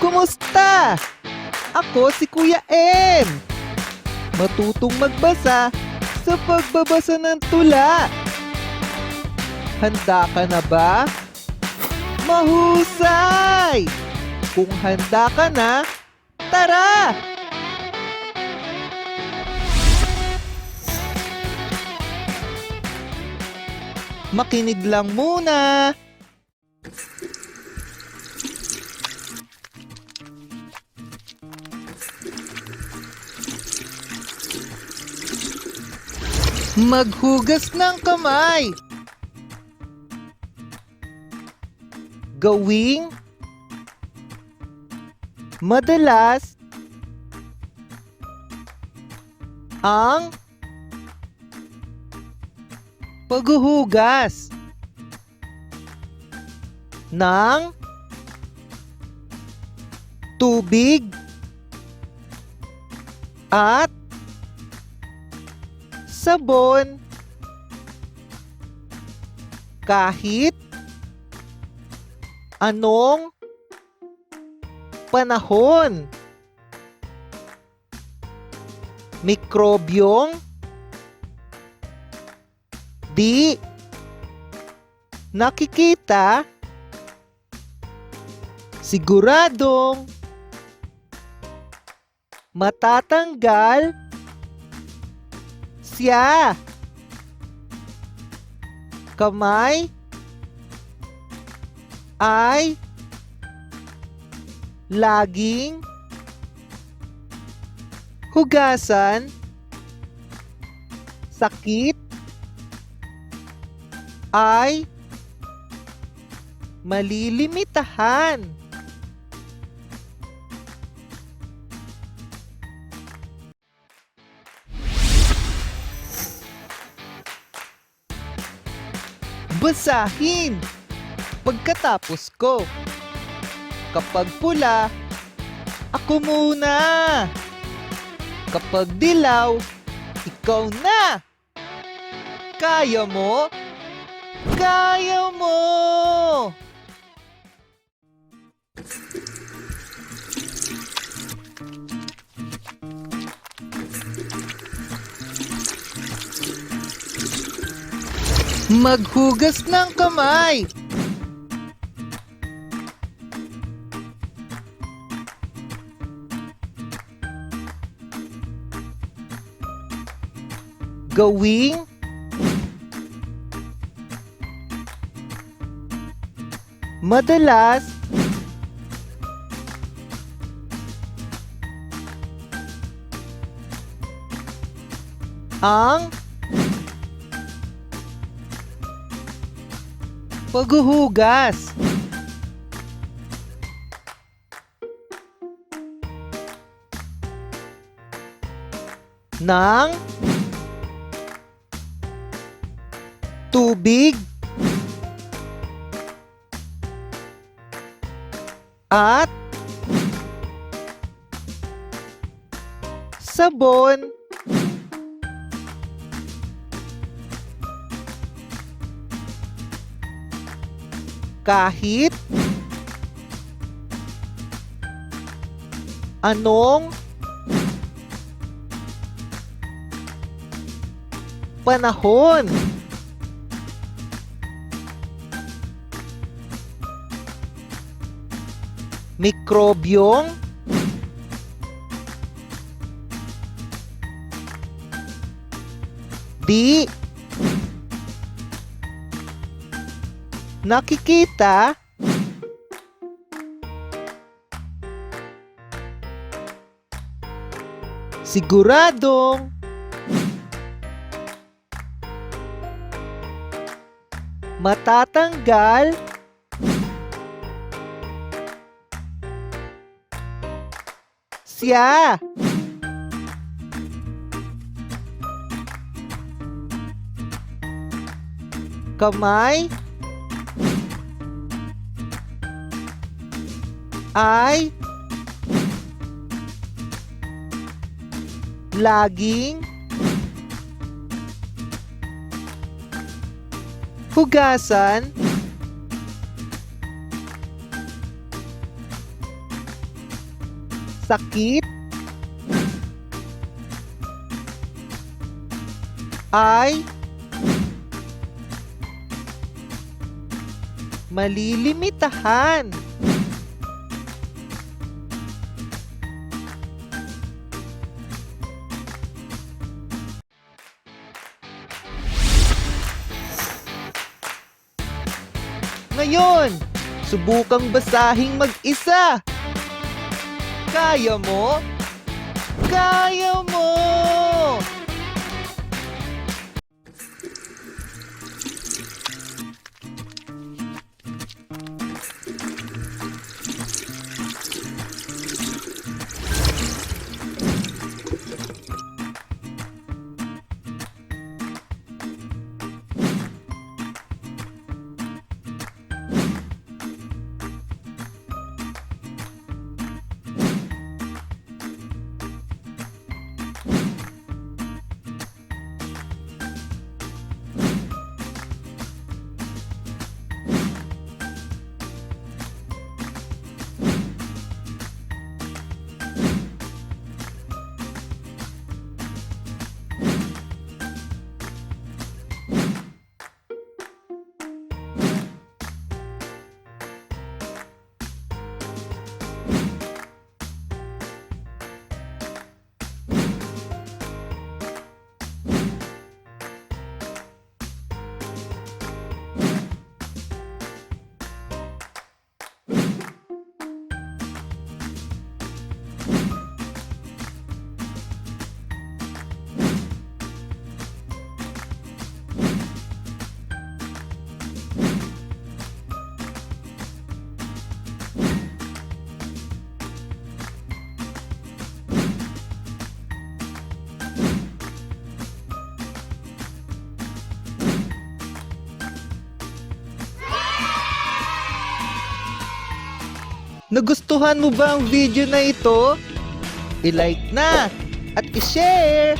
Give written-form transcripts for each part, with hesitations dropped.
Kumusta? Ako si Kuya M. Matutong magbasa sa pagbabasa ng tula. Handa ka na ba? Mahusay! Kung handa ka na, tara! Makinig lang muna. Maghugas ng kamay. Gawing, madalas, ang paghuhugas ng tubig at sabon kahit anong panahon. Mikrobyong di nakikita, siguradong matatanggal siya. Kamay ay laging hugasan. Sakit ay malilimitahan. Basahin pagkatapos ko. Kapag pula, ako muna. Kapag dilaw, ikaw na. Kaya mo? Kaya mo! Maghugas ng kamay. Gawing, madalas, ang paghuhugas ng tubig at sabon kahit anong panahon. Mikrobyong di nakikita, siguradong matatanggal siya. Kamay ay laging hugasan Sakit ay malilimitahan. Ngayon, subukang basahing mag-isa. Kaya mo? Kaya mo! Nagustuhan mo ba ang video na ito? I-like na at i-share!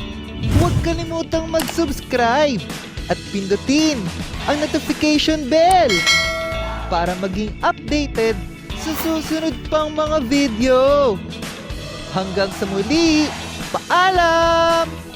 Huwag kalimutang mag-subscribe at pindutin ang notification bell para maging updated sa susunod pang mga video. Hanggang sa muli, paalam!